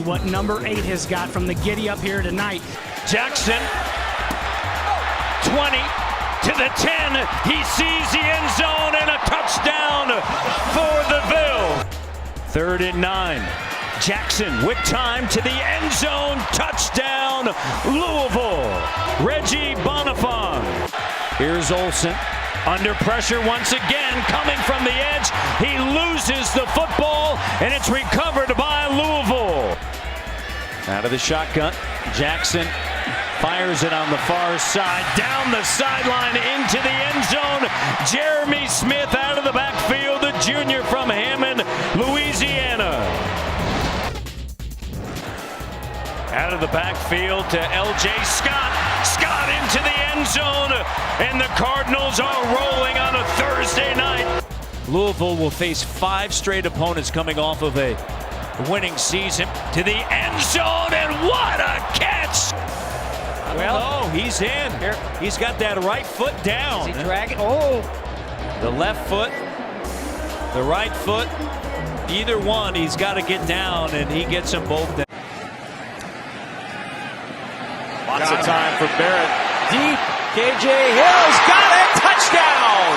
what number 8 has got from the giddy up here tonight. Jackson, 20 to the 10. He sees the end zone and a touchdown for the Bill. 3rd and 9. Jackson with time to the end zone. Touchdown, Louisville. Reggie Bonifant. Here's Olsen. Under pressure once again, coming from the edge. He loses the football, and it's recovered by Louisville. Out of the shotgun, Jackson fires it on the far side, down the sideline into the end zone. Jeremy Smith out of the backfield, the junior from Hammond, Louisiana. Out of the backfield to L.J. Scott. Scott into the end zone, and the Cardinals are rolling on a Thursday night. Louisville will face 5 straight opponents coming off of a winning season. To the end zone, and what a catch! Well, he's in. He's got that right foot down. Is he dragging? Oh! The left foot, the right foot, either one, he's got to get down, and he gets them both down. Lots of time for Barrett. Deep. KJ Hill's got it. Touchdown.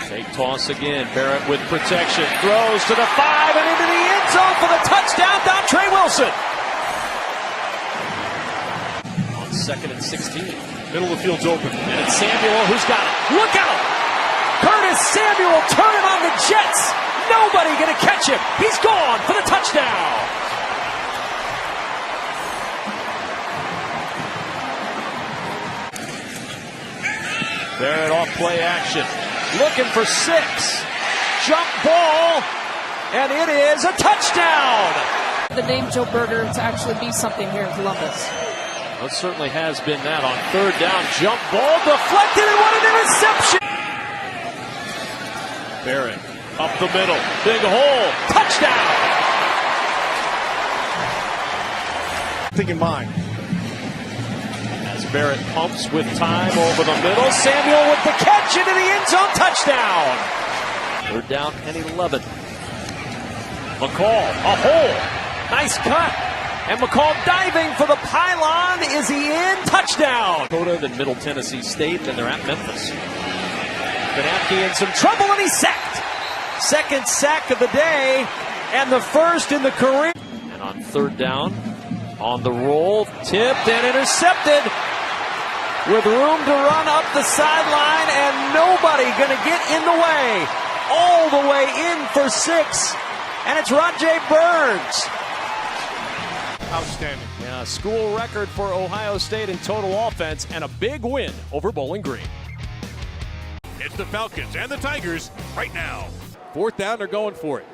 Fake toss again. Barrett with protection. Throws to the 5 and into the end zone for the touchdown. Dontre Wilson. On 2nd and 16. Middle of the field's open. And it's Samuel who's got it. Look out. Curtis Samuel turning on the Jets. Nobody going to catch him. He's gone for the touchdown. Barrett off play action. Looking for 6. Jump ball. And it is a touchdown. The name Joe Berger to actually be something here in Columbus. Well, it certainly has been that on 3rd down. Jump ball deflected, and what an interception. Barrett. Up the middle, big hole, touchdown! Thinking mine. As Barrett pumps with time over the middle, Samuel with the catch into the end zone, touchdown! 3rd down and 11. McCall, a hole, nice cut, and McCall diving for the pylon. Is he in? Touchdown! Dakota, then Middle Tennessee State, then they're at Memphis. Benapke in some trouble, and he's sacked. 2nd sack of the day, and the 1st in the career. And on 3rd down, on the roll, tipped and intercepted, with room to run up the sideline, and nobody going to get in the way. All the way in for 6, and it's Rodjay Burns. Outstanding. Yeah, school record for Ohio State in total offense, and a big win over Bowling Green. It's the Falcons and the Tigers right now. 4th down, they're going for it.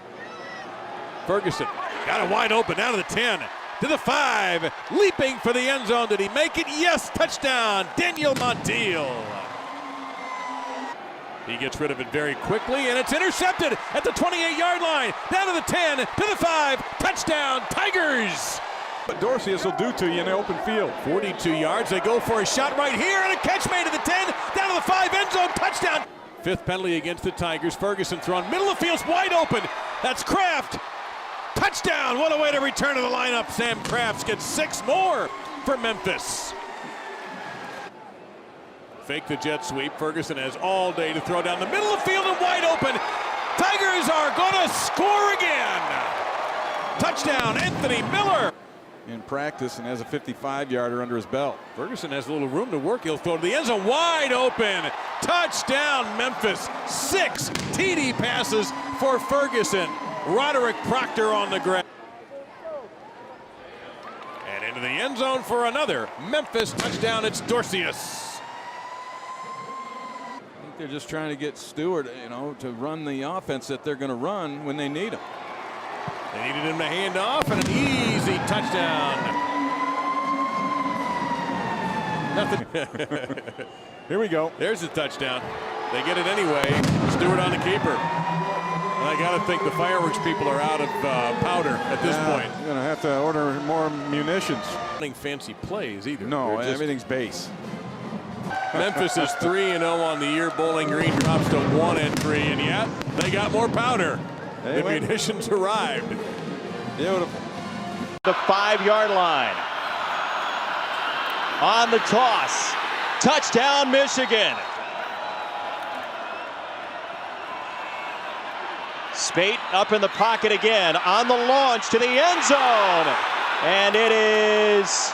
Ferguson got it wide open, down to the 10, to the 5, leaping for the end zone. Did he make it? Yes, touchdown, Daniel Montiel. He gets rid of it very quickly, and it's intercepted at the 28-yard line, down to the 10, to the 5, touchdown, Tigers. What Dorcius will do to you in the open field. 42 yards, they go for a shot right here, and a catch made to the 10, down to the 5, end zone, touchdown. 5th penalty against the Tigers. Ferguson thrown, middle of the field's wide open. That's Kraft. Touchdown. What a way to return to the lineup. Sam Kraft gets 6 more for Memphis. Fake the jet sweep. Ferguson has all day to throw down the middle of the field and wide open. Tigers are going to score again. Touchdown, Anthony Miller. In practice and has a 55-yarder under his belt. Ferguson has a little room to work. He'll throw to the end zone, wide open. Touchdown, Memphis. 6 TD passes for Ferguson. Roderick Proctor on the ground. And into the end zone for another Memphis touchdown. It's Dorcius. I think they're just trying to get Stewart, to run the offense that they're going to run when they need him. They needed him to hand off, and an easy touchdown. Nothing. Here we go. There's the touchdown. They get it anyway. Stewart on the keeper. And I got to think the fireworks people are out of powder at this point. You're going to have to order more munitions. Fancy plays either. No, everything's base. Memphis is 3-0 on the year. Bowling Green drops to 1-3, and yet they got more powder. The munitions arrived. The 5-yard line. On the toss. Touchdown, Michigan. Spate up in the pocket again. On the launch to the end zone. And it is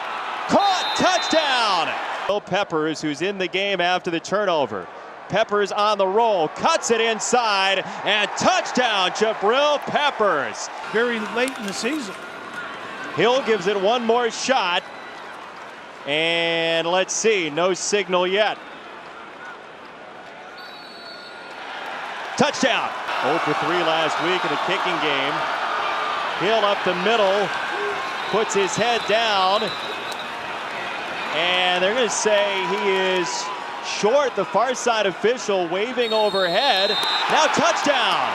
caught. Touchdown. Will Peppers, who's in the game after the turnover. Peppers on the roll. Cuts it inside. And touchdown, Jabril Peppers. Very late in the season. Hill gives it one more shot. And let's see, no signal yet. Touchdown. 0 for 3 last week in the kicking game. Hill up the middle, puts his head down. And they're going to say he is short. The far side official waving overhead. Now touchdown.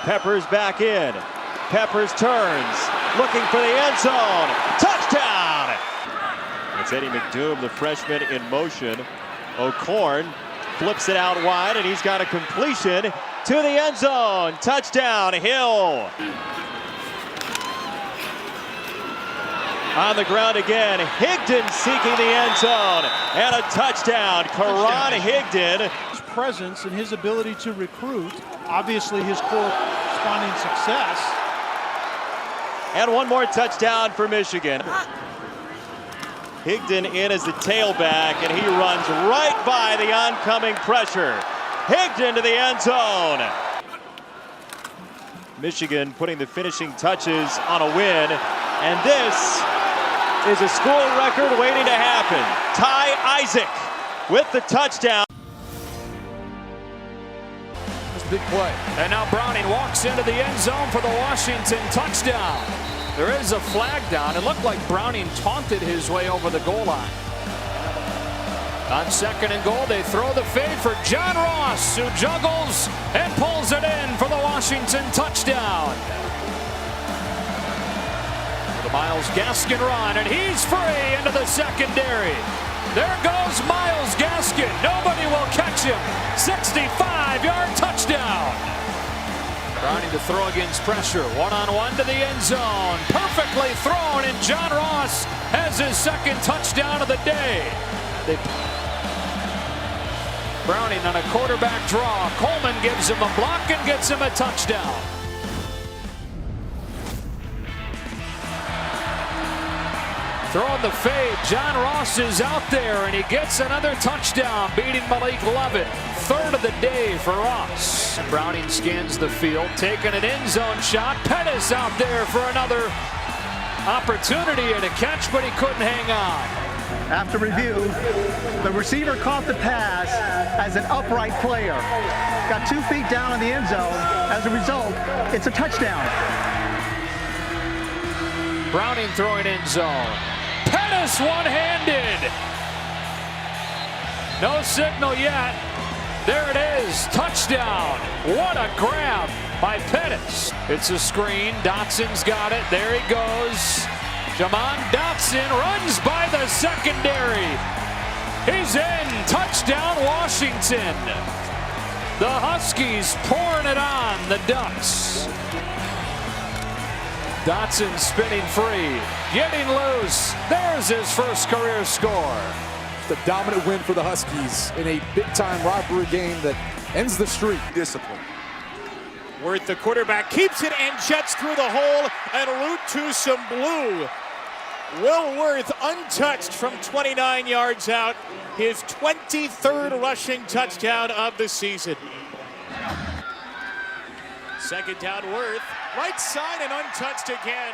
Peppers back in. Peppers turns, looking for the end zone. Touchdown. It's Eddie McDoom, the freshman, in motion. O'Korn flips it out wide, and he's got a completion to the end zone. Touchdown, Hill. On the ground again, Higdon seeking the end zone, and a touchdown. Karan Higdon. His presence and his ability to recruit, obviously his corresponding success. And one more touchdown for Michigan. Higdon in as the tailback, and he runs right by the oncoming pressure. Higdon to the end zone. Michigan putting the finishing touches on a win, and this is a school record waiting to happen. Ty Isaac with the touchdown. That's a big play. And now Browning walks into the end zone for the Washington touchdown. There is a flag down. It looked like Browning taunted his way over the goal line. On 2nd and goal, they throw the fade for John Ross, who juggles and pulls it in for the Washington touchdown. The Myles Gaskin run, and he's free into the secondary. There goes Myles Gaskin. Nobody will catch him. 65-yard touchdown. Browning to throw against pressure. One-on-one to the end zone. Perfectly thrown, and John Ross has his 2nd touchdown of the day. Browning on a quarterback draw. Coleman gives him a block and gets him a touchdown. Throwing the fade. John Ross is out there, and he gets another touchdown, beating Malik Lovett. 3rd of the day for Ross. Browning scans the field, taking an end zone shot. Pettis out there for another opportunity and a catch, but he couldn't hang on. After review, the receiver caught the pass as an upright player. Got 2 feet down in the end zone. As a result, it's a touchdown. Browning throwing end zone. Pettis one-handed. No signal yet. There it is. Touchdown. What a grab by Pettis. It's a screen. Dotson's got it. There he goes. Jamon Dotson runs by the secondary. He's in. Touchdown, Washington. The Huskies pouring it on the Ducks. Dotson spinning free, getting loose. There's his first career score. The dominant win for the Huskies in a big-time rivalry game that ends the streak. Discipline. Worth, the quarterback, keeps it and jets through the hole and root to some blue. Will Worth untouched from 29 yards out. His 23rd rushing touchdown of the season. 2nd down, Worth. Right side and untouched again.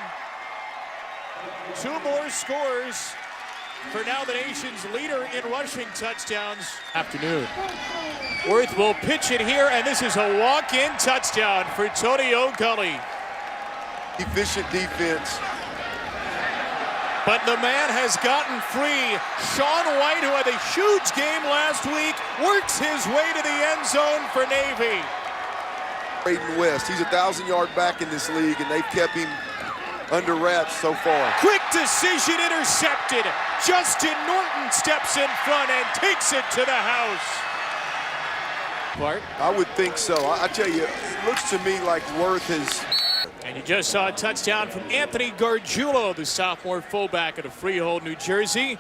2 more scores for now the nation's leader in rushing touchdowns. Afternoon. Worth will pitch it here, and this is a walk-in touchdown for Tony O'Gully. Efficient defense. But the man has gotten free. Sean White, who had a huge game last week, works his way to the end zone for Navy. Braden West, he's a 1,000-yard back in this league, and they've kept him under wraps so far. Quick decision intercepted. Justin Norton steps in front and takes it to the house. Clark? I would think so. I tell you, it looks to me like Worth has... And you just saw a touchdown from Anthony Gargiulo, the sophomore fullback out of Freehold, New Jersey.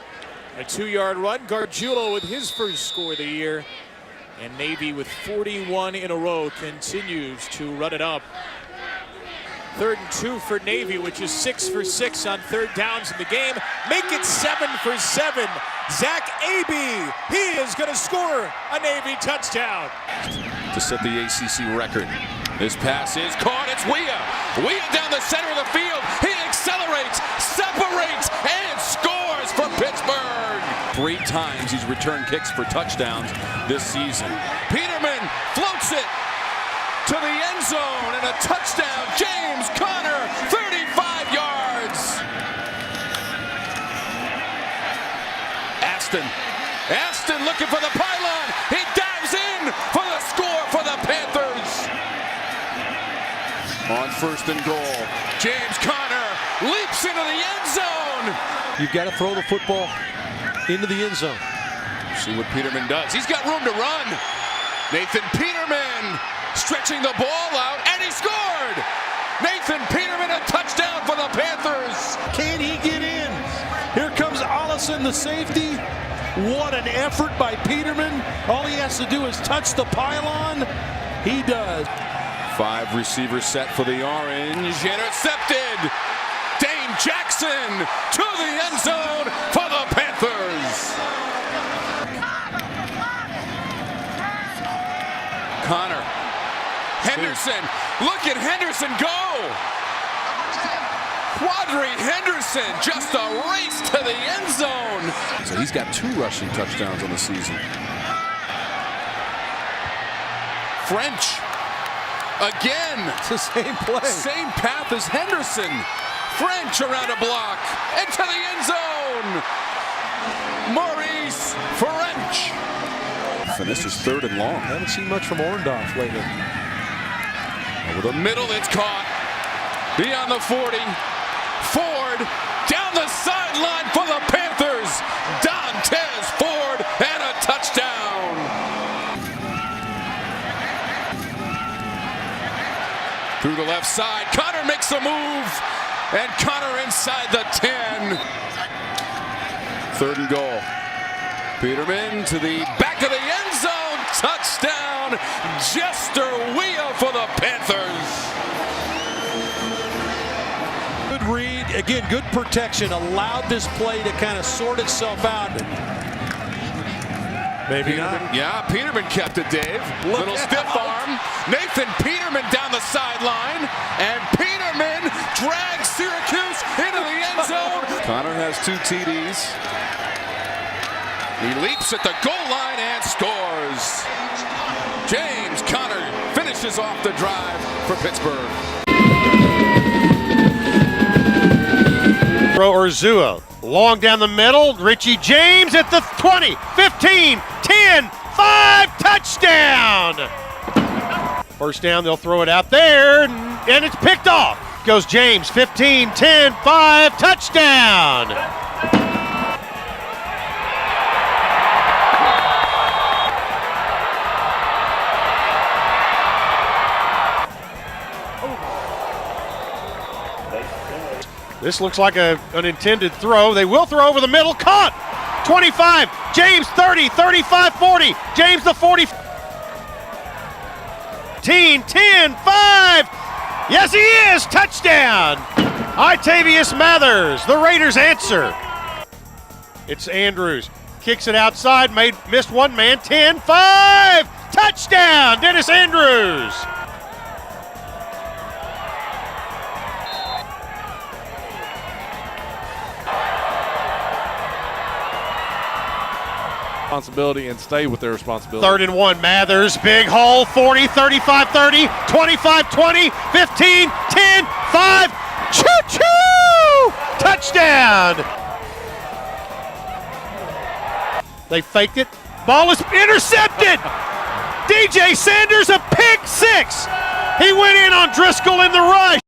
A 2-yard run. Gargiulo with his first score of the year. And Navy with 41 in a row continues to run it up. 3rd and 2 for Navy, which is 6 for 6 on 3rd downs in the game. Make it 7 for 7. Zach Abey, he is going to score a Navy touchdown. To set the ACC record. This pass is caught. It's Weah. Weah down the center of the field. He accelerates, separates, and scores for Pittsburgh. 3 times he's returned kicks for touchdowns this season. Peterman floats it to the end zone and a touchdown. James Conner, 35 yards. Aston looking for the pylon. He dives in for the score for the Panthers. On 1st and goal, James Conner leaps into the end zone. You've got to throw the football into the end zone. See what Peterman does. He's got room to run. Nathan Peterman stretching the ball out, and he scored! Nathan Peterman, a touchdown for the Panthers. Can he get in? Here comes Allison, the safety. What an effort by Peterman. All he has to do is touch the pylon. He does. 5 receivers set for the Orange. Intercepted. Dane Jackson to the end zone for the Panthers. Conner. Henderson. Look at Henderson go. Quadri Henderson just a race to the end zone. So he's got 2 rushing touchdowns on the season. French. Again. It's the same play. Same path as Henderson. French around a block. Into the end zone. Maurice French. And this is 3rd and long. Haven't seen much from Orndorff lately. Over the middle, it's caught. Beyond the 40. Ford down the sideline for the Panthers. Dontez Ford and a touchdown. Through the left side, Conner makes a move, and Conner inside the 10. 3rd and goal. Peterman to the back of the end zone. Touchdown, Jester Weah for the Panthers. Good read, again, good protection. Allowed this play to kind of sort itself out. Maybe Peterman, not. yeah, Peterman kept it, Dave. Little stiff arm. Nathan Peterman down the sideline, and Peterman drags Syracuse into the end zone. Conner has 2 TDs. He leaps at the goal line and scores. James Conner finishes off the drive for Pittsburgh. Urzua, long down the middle, Richie James at the 20, 15, 10, 5, touchdown! First down, they'll throw it out there, and it's picked off. Goes James, 15, 10, 5, touchdown! This looks like an intended throw. They will throw over the middle. Caught! 25. James 30, 35, 40. James the 40. 10, 5. Yes, he is. Touchdown. Itavius Mathers. The Raiders answer. It's Andrews. Kicks it outside. Missed one man. 10, 5. Touchdown. Dennis Andrews. Responsibility and stay with their responsibility. 3rd and 1, Mathers, big hole, 40, 35, 30, 25, 20, 15, 10, 5, choo-choo! Touchdown! They faked it, ball is intercepted! DJ Sanders, a pick 6! He went in on Driscoll in the rush.